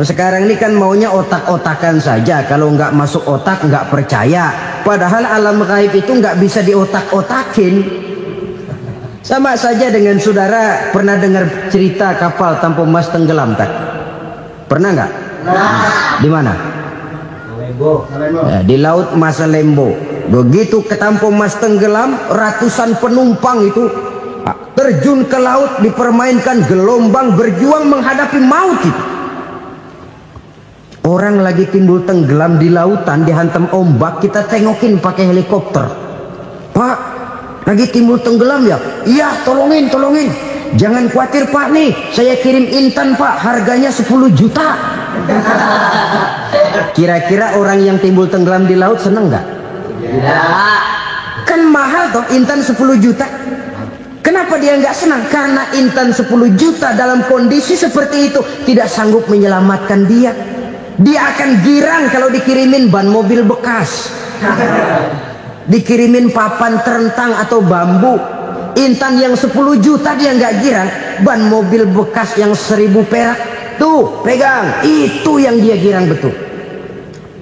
[SPEAKER 2] Sekarang ini kan maunya otak-otakan saja. Kalau nggak masuk otak, nggak percaya. Padahal alam gaib itu nggak bisa diotak-otakin. Sama saja dengan saudara pernah dengar cerita kapal tanpa emas tenggelam, tak? Pernah nggak? Di mana? Di laut Masalembo. Begitu ketampung Mas tenggelam, ratusan penumpang itu terjun ke laut, dipermainkan gelombang, berjuang menghadapi maut itu. Orang lagi timbul tenggelam di lautan, dihantam ombak, kita tengokin pakai helikopter. Pak, lagi timbul tenggelam ya? Iya, tolongin. Jangan khawatir Pak, nih saya kirim intan Pak, harganya 10 juta. Kira-kira orang yang timbul tenggelam di laut seneng nggak? Kan mahal toh intan 10 juta. Kenapa dia nggak senang? Karena intan 10 juta dalam kondisi seperti itu tidak sanggup menyelamatkan dia. Dia akan girang kalau dikirimin ban mobil bekas, dikirimin papan terentang atau bambu. Intan yang 10 juta dia nggak girang. Ban mobil bekas yang 1000 perak, tuh pegang, itu yang dia girang betul.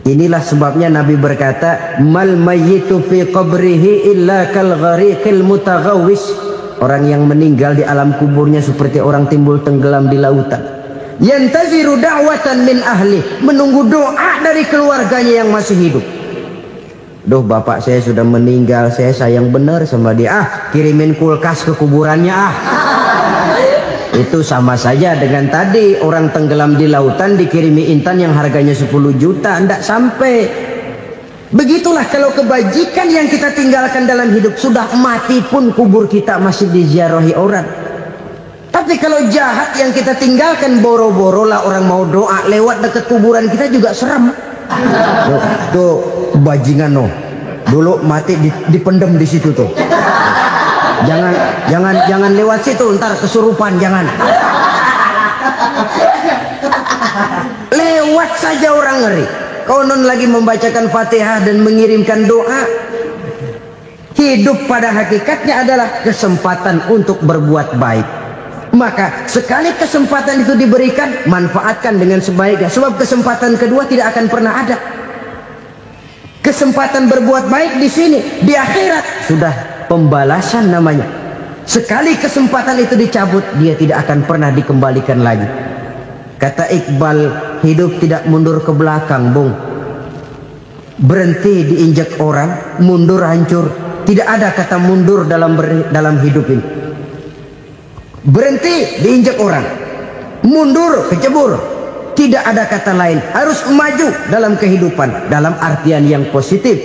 [SPEAKER 2] Inilah sebabnya Nabi berkata, mal mayyitu fi qabrihi illa kal ghariqil mutaghawwis. Orang yang meninggal di alam kuburnya seperti orang timbul tenggelam di lautan. Yantaziru da'watan min ahli, menunggu doa dari keluarganya yang masih hidup. Duh, bapak saya sudah meninggal, saya sayang benar sama dia. Kirimin kulkas ke kuburannya Itu sama saja dengan tadi orang tenggelam di lautan dikirimi intan yang harganya 10 juta, tidak sampai. Begitulah kalau kebajikan yang kita tinggalkan dalam hidup, sudah mati pun kubur kita masih diziarahi orang. Tapi kalau jahat yang kita tinggalkan, boro-boro lah orang mau doa lewat dekat kuburan kita juga serem. Tuh bajingan no, dulu mati dipendem di situ tuh. Jangan lewat situ, ntar kesurupan, jangan. Lewat saja orang ngeri. Konon lagi membacakan Fatihah dan mengirimkan doa. Hidup pada hakikatnya adalah kesempatan untuk berbuat baik. Maka sekali kesempatan itu diberikan, manfaatkan dengan sebaiknya. Sebab kesempatan kedua tidak akan pernah ada. Kesempatan berbuat baik di sini, di akhirat sudah pembalasan namanya. Sekali kesempatan itu dicabut, dia tidak akan pernah dikembalikan lagi. Kata Iqbal, hidup tidak mundur ke belakang, Bung. Berhenti diinjak orang, mundur hancur. Tidak ada kata mundur dalam hidup ini. Berhenti diinjak orang, mundur kecebur. Tidak ada kata lain. Harus maju dalam kehidupan, dalam artian yang positif.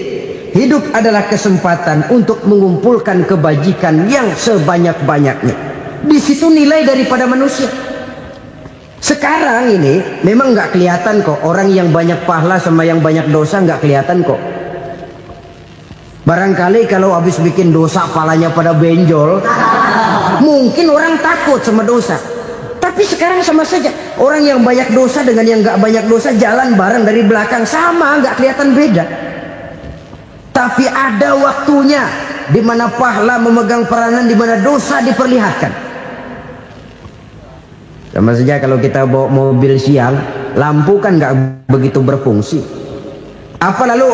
[SPEAKER 2] Hidup adalah kesempatan untuk mengumpulkan kebajikan yang sebanyak-banyaknya. Di situ nilai daripada manusia. Sekarang ini memang nggak kelihatan kok, orang yang banyak pahala sama yang banyak dosa nggak kelihatan kok. Barangkali kalau habis bikin dosa palanya pada benjol, mungkin orang takut sama dosa. Tapi sekarang sama saja, orang yang banyak dosa dengan yang nggak banyak dosa jalan bareng dari belakang, sama, nggak kelihatan beda. Tapi ada waktunya di mana pahala memegang peranan, di mana dosa diperlihatkan. Sama saja kalau kita bawa mobil siang, lampu kan nggak begitu berfungsi. Apa lalu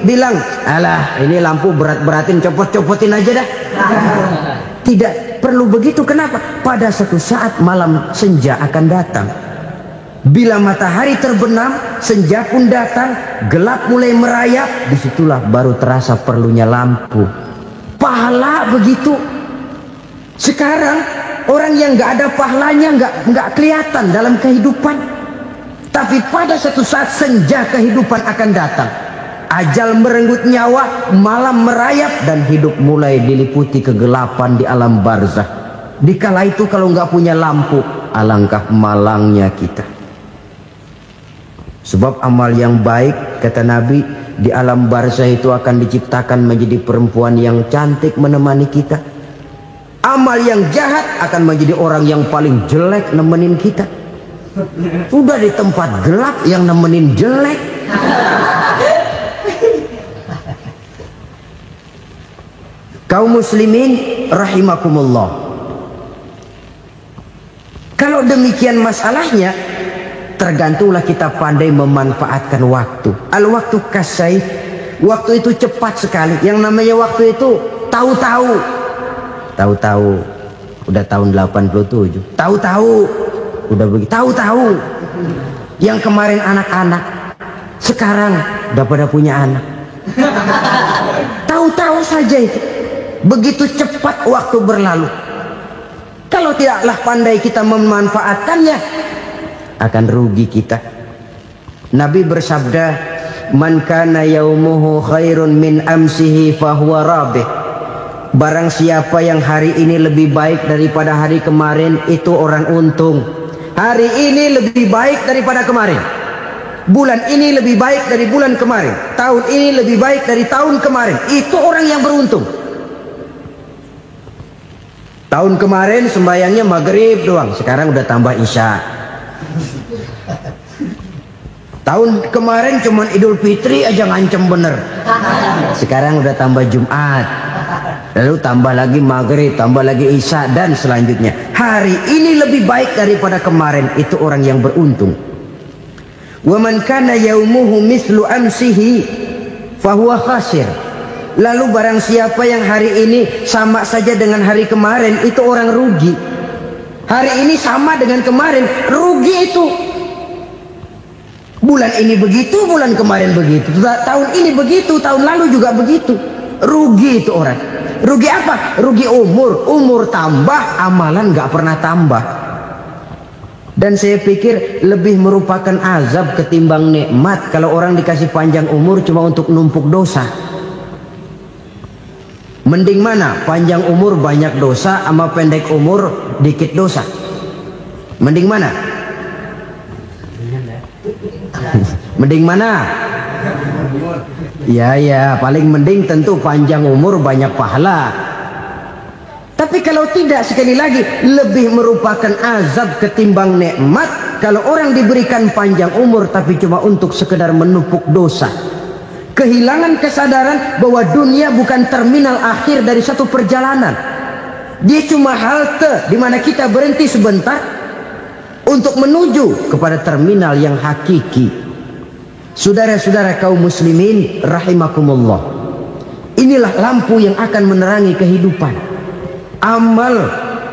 [SPEAKER 2] bilang, alah ini lampu berat-beratin, copot-copotin aja dah. Tidak perlu begitu. Kenapa? Pada suatu saat malam senja akan datang. Bila matahari terbenam, senja pun datang, gelap mulai merayap, disitulah baru terasa perlunya lampu. Pahala begitu. Sekarang orang yang nggak ada pahalanya nggak kelihatan dalam kehidupan. Tapi pada suatu saat senja kehidupan akan datang. Ajal merenggut nyawa, malam merayap, dan hidup mulai diliputi kegelapan di alam barzah. Dikala itu kalau nggak punya lampu, alangkah malangnya kita. Sebab amal yang baik, kata Nabi, di alam barzah itu akan diciptakan menjadi perempuan yang cantik menemani kita. Amal yang jahat akan menjadi orang yang paling jelek nemenin kita. Udah di tempat gelap yang nemenin jelek. Kaum muslimin rahimakumullah. Kalau demikian masalahnya, tergantunglah kita pandai memanfaatkan waktu. Al-waktu kasayf, waktu itu cepat sekali. Yang namanya waktu itu tahu-tahu. Tahu-tahu udah tahun 87. Tahu-tahu udah begitu. Tahu-tahu yang kemarin anak-anak, sekarang gak pada punya anak. Tahu-tahu saja itu. Begitu cepat waktu berlalu. Kalau tidaklah pandai kita memanfaatkannya, akan rugi kita. Nabi bersabda, "Man kana yaumuhu khairun min amsihi fahuwa rabih." Barang siapa yang hari ini lebih baik daripada hari kemarin, itu orang untung. Hari ini lebih baik daripada kemarin. Bulan ini lebih baik dari bulan kemarin. Tahun ini lebih baik dari tahun kemarin. Itu orang yang beruntung. Tahun kemarin sembahyangnya maghrib doang, sekarang udah tambah isya. Tahun kemarin cuman Idul Fitri aja ngancem bener, sekarang udah tambah Jumat, lalu tambah lagi maghrib, tambah lagi isya, dan selanjutnya. Hari ini lebih baik daripada kemarin, itu orang yang beruntung. Wa man kana yaumuhu mislu amsihi fahuwa khasir. Lalu barang siapa yang hari ini sama saja dengan hari kemarin, itu orang rugi. Hari ini sama dengan kemarin, rugi itu. Bulan ini begitu, bulan kemarin begitu, tahun ini begitu, tahun lalu juga begitu. Rugi itu orang. Rugi apa? Rugi umur. Umur tambah, amalan gak pernah tambah. Dan saya pikir lebih merupakan azab ketimbang nikmat kalau orang dikasih panjang umur cuma untuk numpuk dosa. Mending mana? Panjang umur banyak dosa sama pendek umur dikit dosa? Mending mana? Mending mana? Ya, paling mending tentu panjang umur banyak pahala. Tapi kalau tidak, sekali lagi, lebih merupakan azab ketimbang nikmat kalau orang diberikan panjang umur tapi cuma untuk sekedar menumpuk dosa. Kehilangan kesadaran bahwa dunia bukan terminal akhir dari satu perjalanan. Dia cuma halte di mana kita berhenti sebentar untuk menuju kepada terminal yang hakiki. Saudara-saudara kaum muslimin rahimakumullah, inilah lampu yang akan menerangi kehidupan. Amal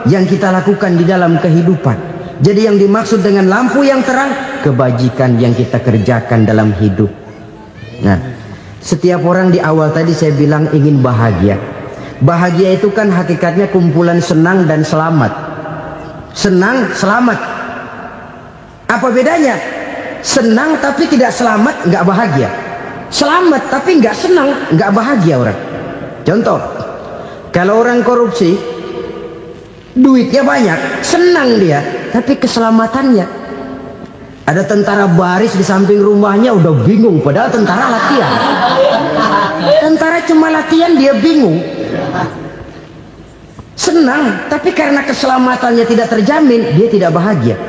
[SPEAKER 2] yang kita lakukan di dalam kehidupan. Jadi yang dimaksud dengan lampu yang terang, kebajikan yang kita kerjakan dalam hidup. Nah, setiap orang di awal tadi saya bilang ingin bahagia. Bahagia itu kan hakikatnya kumpulan senang dan selamat. Senang, selamat. Apa bedanya? Senang tapi tidak selamat, nggak bahagia. Selamat tapi nggak senang, nggak bahagia orang. Contoh, kalau orang korupsi, duitnya banyak, senang dia, tapi keselamatannya. Ada tentara baris di samping rumahnya udah bingung, padahal tentara latihan. Tentara cuma latihan, dia bingung. Senang, tapi karena keselamatannya tidak terjamin, dia tidak bahagia.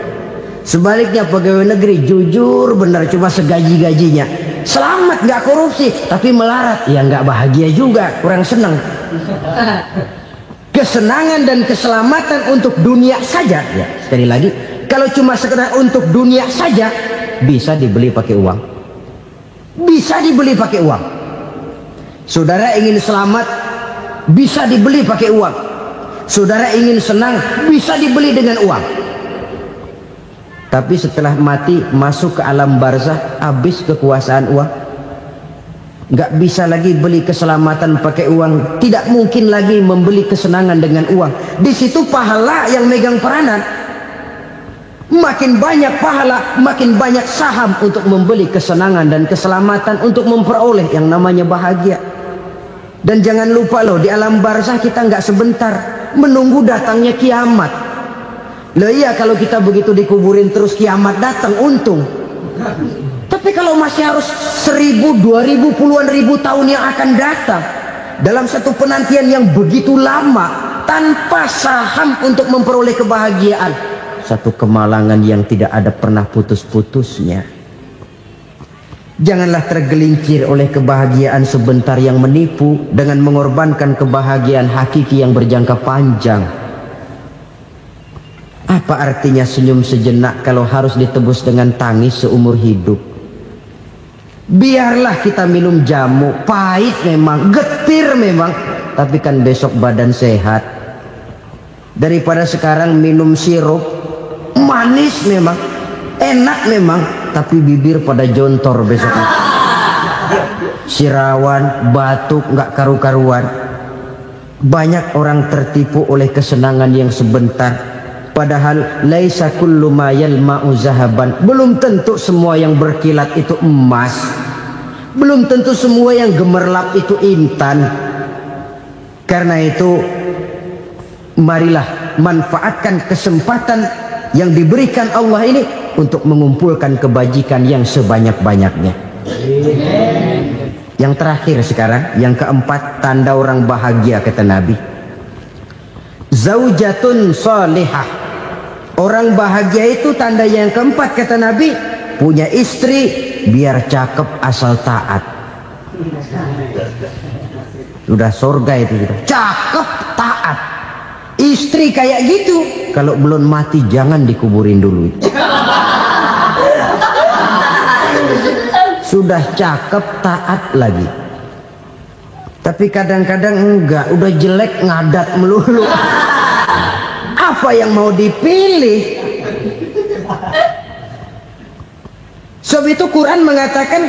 [SPEAKER 2] Sebaliknya pegawai negeri jujur benar, cuma segaji-gajinya, selamat nggak korupsi, tapi melarat, ya nggak bahagia juga, kurang senang. Kesenangan dan keselamatan untuk dunia saja, ya sekali lagi, kalau cuma sekedar untuk dunia saja, bisa dibeli pakai uang. Bisa dibeli pakai uang. Saudara ingin selamat, bisa dibeli pakai uang. Saudara ingin senang, bisa dibeli dengan uang. Tapi setelah mati, masuk ke alam barzah, habis kekuasaan uang. Nggak bisa lagi beli keselamatan pakai uang. Tidak mungkin lagi membeli kesenangan dengan uang. Di situ pahala yang megang peranan. Makin banyak pahala, makin banyak saham untuk membeli kesenangan dan keselamatan, untuk memperoleh yang namanya bahagia. Dan jangan lupa loh, di alam barzah kita nggak sebentar, menunggu datangnya kiamat. Loh iya, kalau kita begitu dikuburin terus kiamat datang, untung. Tapi kalau masih harus 1000, 2000, puluhan ribu tahun yang akan datang, dalam satu penantian yang begitu lama, tanpa saham untuk memperoleh kebahagiaan, satu kemalangan yang tidak ada pernah putus-putusnya. Janganlah tergelincir oleh kebahagiaan sebentar yang menipu dengan mengorbankan kebahagiaan hakiki yang berjangka panjang. Apa artinya senyum sejenak kalau harus ditebus dengan tangis seumur hidup? Biarlah kita minum jamu, pahit memang, getir memang, tapi kan besok badan sehat. Daripada sekarang minum sirup, manis memang, enak memang, tapi bibir pada jontor besoknya. sirawan, batuk, nggak karu-karuan. Banyak orang tertipu oleh kesenangan yang sebentar, padahal laisa kullu ma yalma'u zahaban. Belum tentu semua yang berkilat itu emas, belum tentu semua yang gemerlap itu intan. Karena itu marilah manfaatkan kesempatan yang diberikan Allah ini untuk mengumpulkan kebajikan yang sebanyak-banyaknya. Yang terakhir sekarang, yang keempat, tanda orang bahagia kata Nabi. Zaujatun salihah. Orang bahagia itu tanda yang keempat kata Nabi, punya istri biar cakep asal taat. Sudah surga itu sudah. Cakep taat. Istri kayak gitu, kalau belum mati jangan dikuburin dulu. Sudah cakep taat lagi. Tapi kadang-kadang enggak, udah jelek ngadat melulu. Apa yang mau dipilih? Sebab itu Quran mengatakan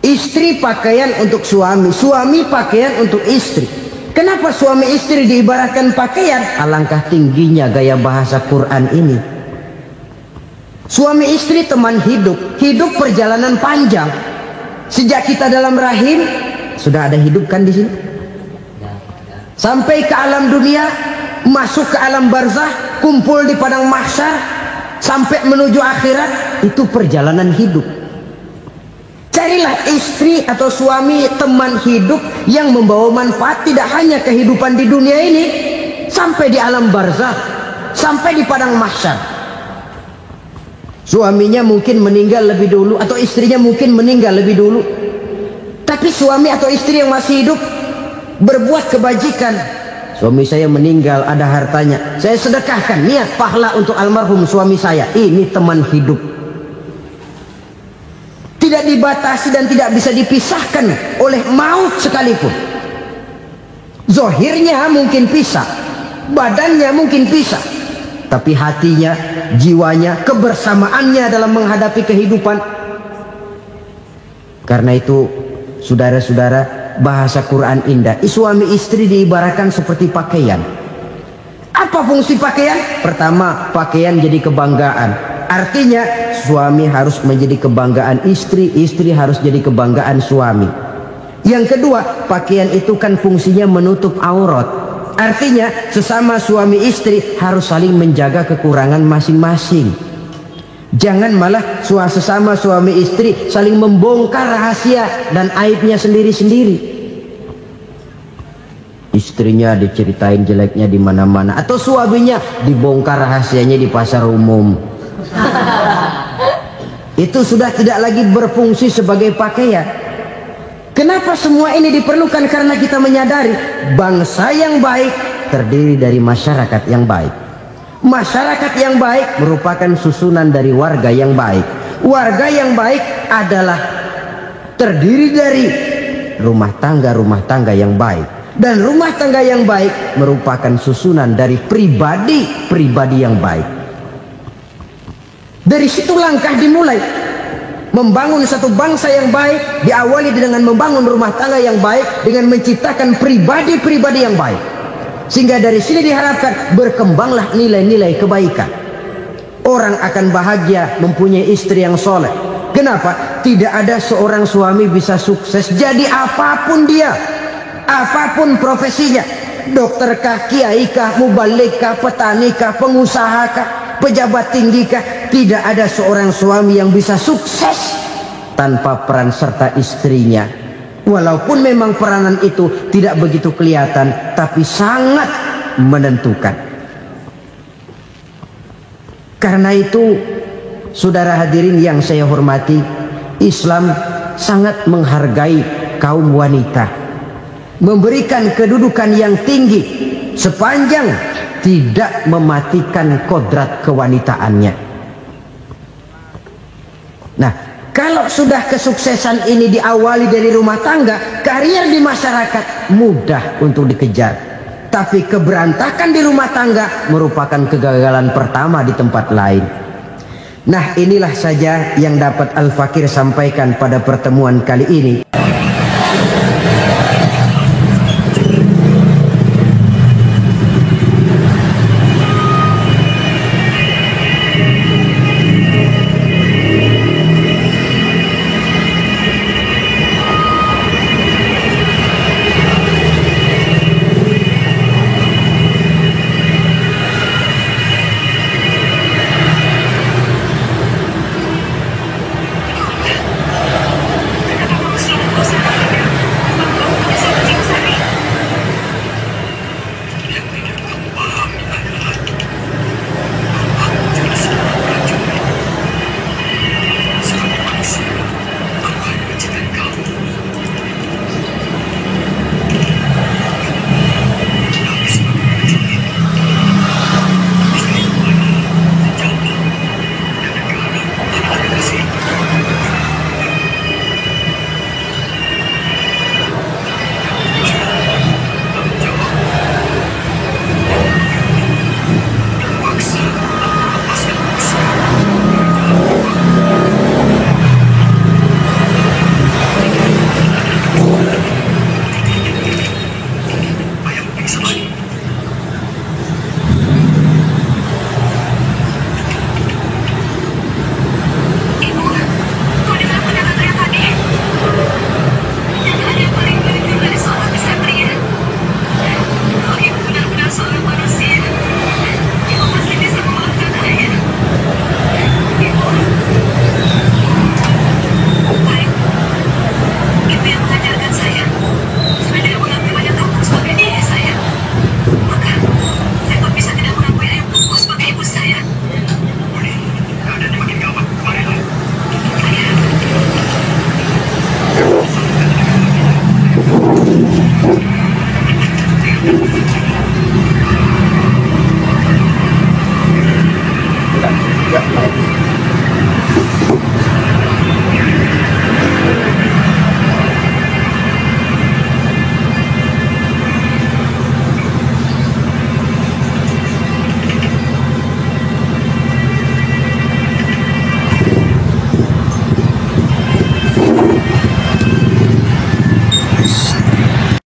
[SPEAKER 2] istri pakaian untuk suami, suami pakaian untuk istri. Kenapa suami istri diibaratkan pakaian? Alangkah tingginya gaya bahasa Quran ini. Suami istri teman hidup, hidup perjalanan panjang. Sejak kita dalam rahim sudah ada hidup kan di sini. Sampai ke alam dunia, masuk ke alam barzah, kumpul di padang mahsyar, sampai menuju akhirat, itu perjalanan hidup. Carilah istri atau suami teman hidup yang membawa manfaat tidak hanya kehidupan di dunia ini, sampai di alam barzah, sampai di padang mahsyar. Suaminya mungkin meninggal lebih dulu atau istrinya mungkin meninggal lebih dulu, tapi suami atau istri yang masih hidup berbuat kebajikan. Suami saya meninggal, ada hartanya, saya sedekahkan, niat pahala untuk almarhum suami saya. Ini teman hidup. Tidak dibatasi dan tidak bisa dipisahkan oleh maut sekalipun. Zohirnya mungkin pisah, badannya mungkin pisah, tapi hatinya, jiwanya, kebersamaannya dalam menghadapi kehidupan. Karena itu saudara-saudara, bahasa Quran indah. Suami istri diibaratkan seperti pakaian. Apa fungsi pakaian? Pertama, pakaian jadi kebanggaan. Artinya suami harus menjadi kebanggaan istri, istri harus jadi kebanggaan suami. Yang kedua, pakaian itu kan fungsinya menutup aurat. Artinya sesama suami istri harus saling menjaga kekurangan masing-masing. Jangan malah sesama suami istri saling membongkar rahasia dan aibnya sendiri-sendiri. Istrinya diceritain jeleknya di mana-mana, atau suaminya dibongkar rahasianya di pasar umum. Itu sudah tidak lagi berfungsi sebagai pakaian. Kenapa semua ini diperlukan? Karena kita menyadari bangsa yang baik terdiri dari masyarakat yang baik. Masyarakat yang baik merupakan susunan dari warga yang baik. Warga yang baik adalah terdiri dari rumah tangga yang baik. Dan rumah tangga yang baik merupakan susunan dari pribadi yang baik. Dari situ langkah dimulai. Membangun satu bangsa yang baik diawali dengan membangun rumah tangga yang baik, dengan menciptakan pribadi-pribadi yang baik. Sehingga dari sini diharapkan berkembanglah nilai-nilai kebaikan. Orang akan bahagia mempunyai istri yang soleh. Kenapa? Tidak ada seorang suami bisa sukses jadi apapun dia, apapun profesinya. Dokterkah, kiaikah, mubalikah, petanikah, pengusahakah, pejabat tinggikah, tidak ada seorang suami yang bisa sukses tanpa peran serta istrinya. Walaupun memang peranan itu tidak begitu kelihatan, tapi sangat menentukan. Karena itu, saudara hadirin yang saya hormati, Islam sangat menghargai kaum wanita, memberikan kedudukan yang tinggi sepanjang tidak mematikan kodrat kewanitaannya. Nah, kalau sudah kesuksesan ini diawali dari rumah tangga, karier di masyarakat mudah untuk dikejar. Tapi keberantakan di rumah tangga merupakan kegagalan pertama di tempat lain. Nah, inilah saja yang dapat Al-Fakir sampaikan pada pertemuan kali ini.